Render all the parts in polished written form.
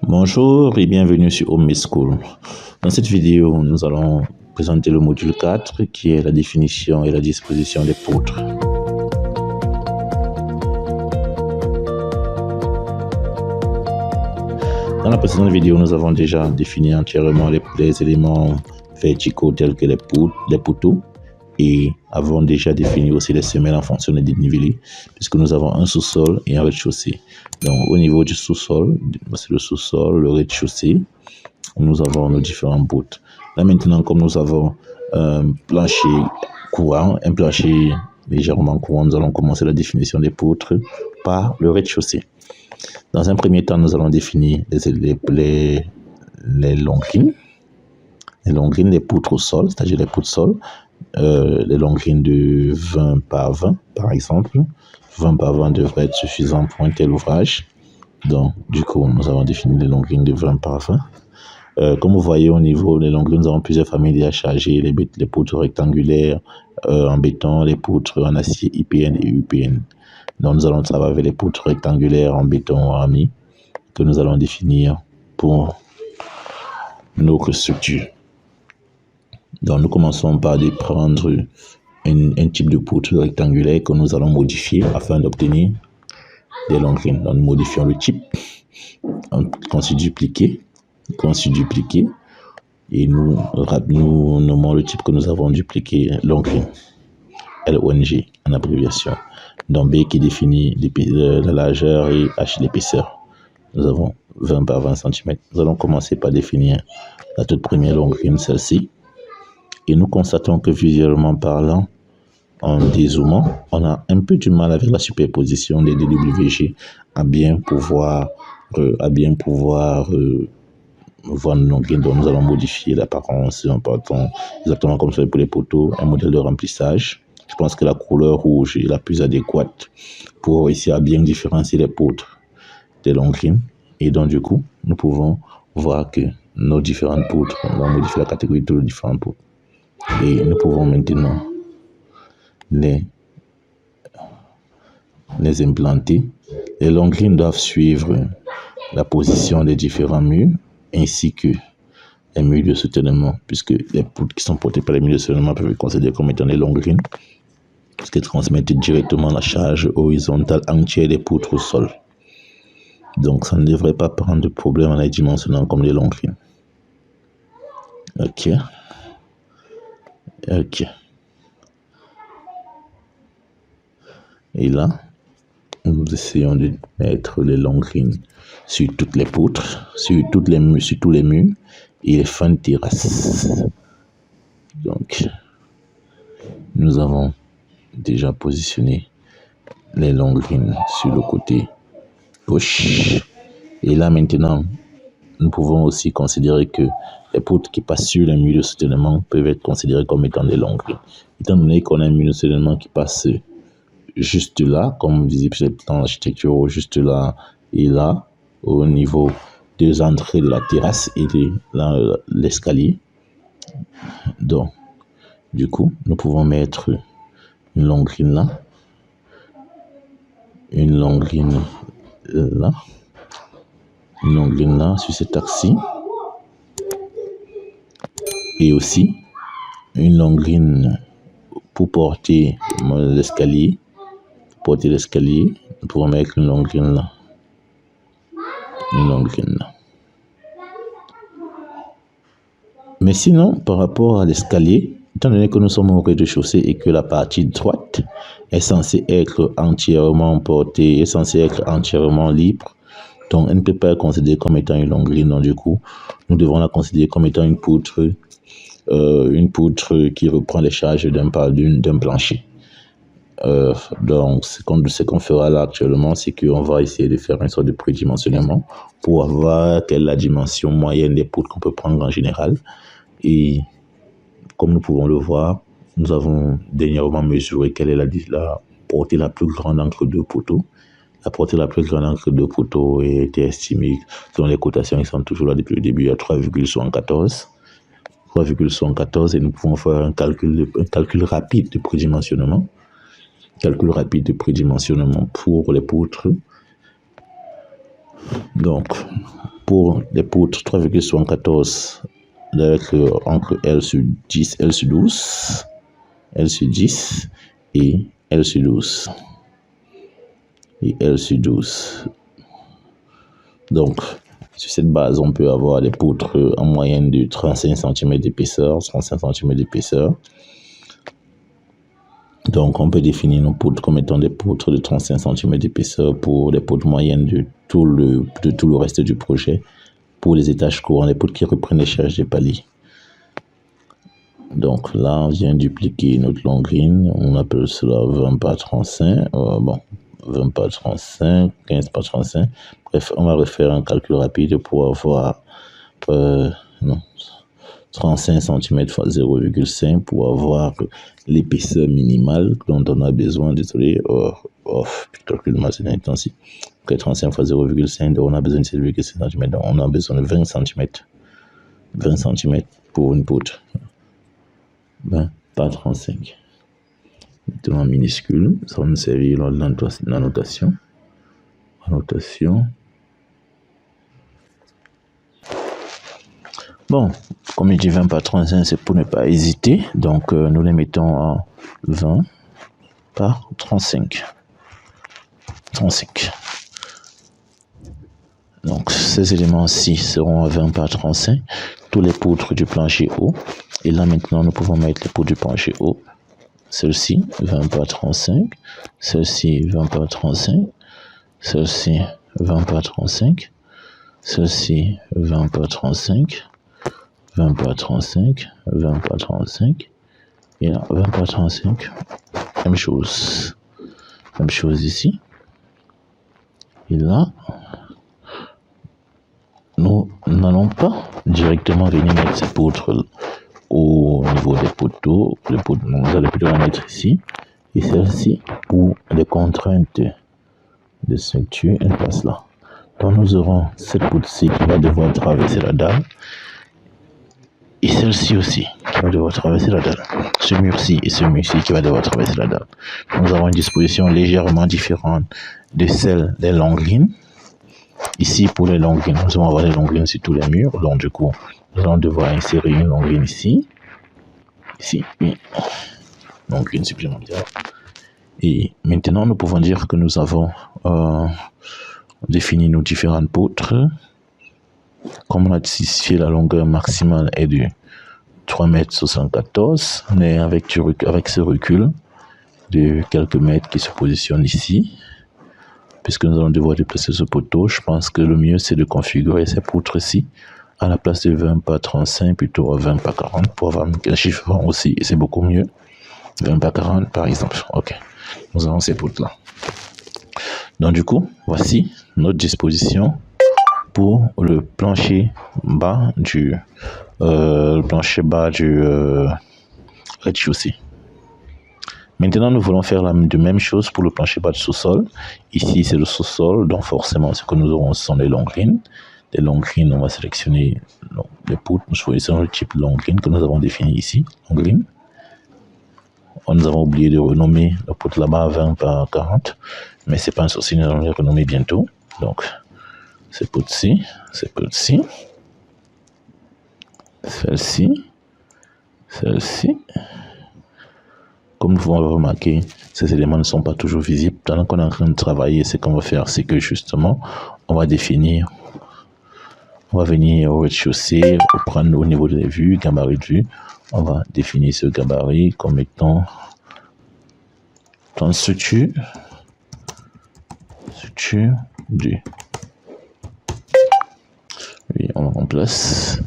Bonjour et bienvenue sur Home School. Dans cette vidéo, nous allons présenter le module 4 qui est la définition et la disposition des poutres. Dans la précédente vidéo, nous avons déjà défini entièrement les éléments verticaux tels que les poteaux et avons déjà défini aussi les semelles en fonction des dénivelés puisque nous avons un sous-sol et un rez-de-chaussée. Donc au niveau du sous-sol, c'est le sous-sol, le rez-de-chaussée, nous avons nos différentes poutres. Là maintenant, comme nous avons un plancher courant, un plancher légèrement courant, nous allons commencer la définition des poutres par le rez-de-chaussée. Dans un premier temps, nous allons définir les longrines. Les longrines, les poutres au sol, c'est-à-dire les poutres sol. Les longrines de 20 par 20 par exemple. 20 par 20 devrait être suffisant pour un tel ouvrage. Donc, du coup, nous avons défini les longrines de 20 par 20. Comme vous voyez au niveau des longrines, nous avons plusieurs familles à charger. Les poutres rectangulaires en béton, les poutres en acier IPN et UPN. Donc, nous allons travailler avec les poutres rectangulaires en béton armé que nous allons définir pour notre structure. Donc, nous commençons par prendre un type de poutre rectangulaire que nous allons modifier afin d'obtenir des longrines. Donc, nous modifions le type, qu'on se dupliquer, et nous nommons le type que nous avons dupliqué longrine, LONG en abréviation. Donc, B qui définit la largeur et H l'épaisseur. Nous avons 20 par 20 cm. Nous allons commencer par définir la toute première longrine, celle-ci. Et nous constatons que visuellement parlant, en dézoomant, on a un peu du mal avec la superposition des DWG à bien pouvoir voir nos longrines. Donc nous allons modifier l'apparence en partant exactement comme ça pour les poteaux, un modèle de remplissage. Je pense que la couleur rouge est la plus adéquate pour réussir à bien différencier les poutres des longrines. Et donc du coup, nous pouvons voir que nos différentes poutres, on va modifier la catégorie de toutes les différentes poutres. Et nous pouvons maintenant les implanter. Les longrines doivent suivre la position des différents murs ainsi que les murs de soutènement, puisque les poutres qui sont portées par les murs de soutènement peuvent être considérées comme étant des longrines, puisqu'elles transmettent directement la charge horizontale entière des poutres au sol. Donc ça ne devrait pas prendre de problème en les dimensionnant comme des longrines. Ok. Et là, nous essayons de mettre les longrines sur toutes les poutres, sur tous les murs et les fins de terrasse. Donc, nous avons déjà positionné les longrines sur le côté gauche. Et là maintenant, nous pouvons aussi considérer que les poutres qui passent sur les murs de soutènement peuvent être considérées comme étant des longrines. Étant donné qu'on a un mur de soutènement qui passe juste là, comme visible sur le plan d'architecture, juste là et là, au niveau des entrées de la terrasse et de l'escalier. Donc, du coup, nous pouvons mettre une longrine là, une longrine là sur cet axe-ci, et aussi une longrine pour porter l'escalier. Nous pouvons mettre une longrine là. Mais sinon, par rapport à l'escalier, étant donné que nous sommes au rez-de-chaussée et que la partie droite est censée être entièrement portée, est censée être entièrement libre, donc elle ne peut pas être considérée comme étant une longrine. Donc du coup, nous devons la considérer comme étant une poutre qui reprend les charges d'un plancher. Donc ce qu'on fera là actuellement, c'est qu'on va essayer de faire une sorte de prédimensionnement pour avoir quelle est la dimension moyenne des poutres qu'on peut prendre en général. Et comme nous pouvons le voir, nous avons dernièrement mesuré quelle est la portée la plus grande entre deux poteaux. La portée la plus grande entre deux poteaux a été estimée, selon les cotations qui sont toujours là depuis le début, à 3,74. Et nous pouvons faire un calcul rapide de prédimensionnement. Pour les poutres Donc, pour les poutres 3,74 avec encre L sur 10, L sur 12, L sur 10 et L sur 12. Et L sur 12. Donc, sur cette base, on peut avoir des poutres en moyenne de 35 cm d'épaisseur, 35 cm d'épaisseur. Donc, on peut définir nos poutres comme étant des poutres de 35 cm d'épaisseur pour les poutres moyennes de tout le reste du projet. Pour les étages courants, les poutres qui reprennent les charges des paliers. Donc là, on vient dupliquer notre longrine. On appelle cela 20 par 35. 20 par 35, 15 par 35. Bref, on va refaire un calcul rapide pour avoir 35 cm fois 0,5 pour avoir l'épaisseur minimale dont on a besoin. Désolé, calcul de masse intensif. 35 fois 0,5, donc on a besoin de 7,5 cm. Donc on a besoin de 20 cm. 20 cm pour une poutre. 20 par 35. Maintenant minuscule, ça va nous servir dans la notation. Bon, comme je dis 20 par 35, c'est pour ne pas hésiter. Donc, nous les mettons en 20 par 35. Donc, ces éléments-ci seront à 20 par 35. Tous les poutres du plancher haut. Et là, maintenant, nous pouvons mettre les poutres du plancher haut. Celle-ci, 20 par 35. Celle-ci, 20 par 35. Celle-ci, 20 par 35. Celle-ci, 20 par 35. 20 par 35, 20 par 35, et là, 20 par 35, même chose ici, et là, nous n'allons pas directement venir mettre ces poutres au niveau des poteaux, nous allons plutôt la mettre ici, et celle-ci, pour les contraintes de structure, elle passe là. Donc nous aurons cette poutre-ci qui va devoir traverser la dalle, et celle-ci aussi, qui va devoir traverser la dalle. Ce mur-ci et ce mur-ci qui va devoir traverser la dalle. Nous avons une disposition légèrement différente de celle des longrines. Ici, pour les longrines, nous allons avoir les longrines sur tous les murs. Donc, du coup, nous allons devoir insérer une longrine ici. Ici, une longrine supplémentaire. Et maintenant, nous pouvons dire que nous avons défini nos différentes poutres. Comme on a spécifié, la longueur maximale est de 3,74 m, mais avec ce recul de quelques mètres qui se positionne ici, puisque nous allons devoir déplacer ce poteau, je pense que le mieux c'est de configurer ces poutres-ci à la place de 20 par 35, plutôt à 20 par 40 pour avoir un chiffre aussi, et c'est beaucoup mieux. 20 par 40 par exemple. Ok, nous avons ces poutres-là. Donc du coup, voici notre disposition pour le plancher bas du rez-de-chaussée. Maintenant, nous voulons faire de même chose pour le plancher bas du sous-sol. Ici, c'est le sous-sol, donc forcément, ce que nous aurons, ce sont les longrines. Les longrines, on va sélectionner les poutres. Nous choisissons le type de longrine que nous avons défini ici. Longrine. Nous avons oublié de renommer la poutre là-bas à 20 par 40, mais c'est pas un souci, nous allons les renommer bientôt. Donc, ces poutres-ci, celle-ci, celle-ci. Comme vous pouvez remarquer, ces éléments ne sont pas toujours visibles. Pendant qu'on est en train de travailler, ce qu'on va faire, c'est que justement, on va venir au rez-de-chaussée, prendre au niveau des vues, gabarit de vue. On va définir ce gabarit comme étant une structure du. Oui, on remplace.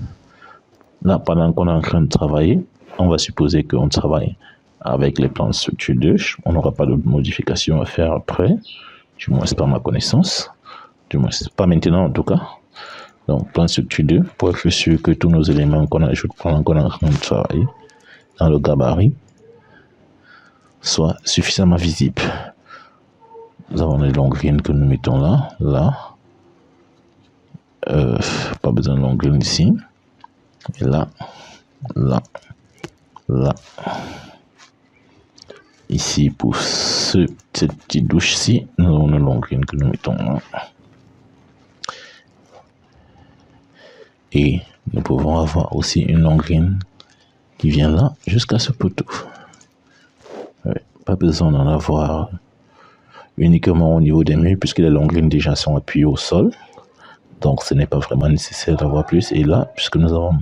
Là, pendant qu'on est en train de travailler, on va supposer qu'on travaille avec les plans de structure 2. On n'aura pas d'autres modifications à faire après. Du moins, c'est pas ma connaissance. Du moins, c'est pas maintenant en tout cas. Donc, plan de structure 2, pour être sûr que tous nos éléments qu'on ajoute pendant qu'on est en train de travailler dans le gabarit soient suffisamment visibles. Nous avons les longrines que nous mettons là. Pas besoin de longrines ici. Et là. Ici, pour cette petite douche-ci, nous avons une longrine que nous mettons là. Et nous pouvons avoir aussi une longrine qui vient là jusqu'à ce poteau. Pas besoin d'en avoir uniquement au niveau des murs puisque les longrines déjà sont appuyées au sol. Donc ce n'est pas vraiment nécessaire d'avoir plus. Et là, puisque nous avons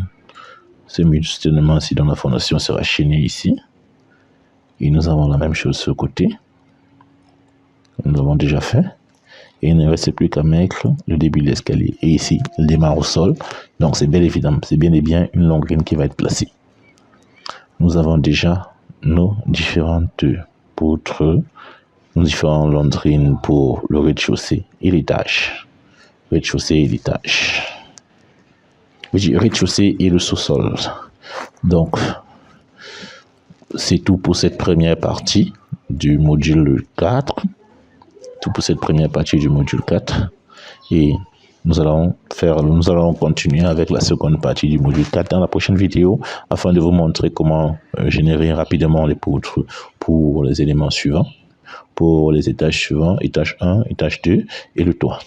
ce mur de soutènement ici dont la fondation sera chaînée ici. Et nous avons la même chose sur le côté. Nous avons déjà fait. Et il ne reste plus qu'à mettre le début de l'escalier. Et ici, il démarre au sol. Donc c'est bien évident, c'est bien et bien une longrine qui va être placée. Nous avons déjà nos différentes poutres, nos différentes longrines pour le rez-de-chaussée et l'étage. Rez-de-chaussée et l'étage. Rez-de-chaussée et le sous-sol. Donc, c'est tout pour cette première partie du module 4. Tout pour cette première partie du module 4. Et nous allons continuer avec la seconde partie du module 4 dans la prochaine vidéo afin de vous montrer comment générer rapidement les poutres pour les éléments suivants, pour les étages suivants, étage 1, étage 2 et le toit.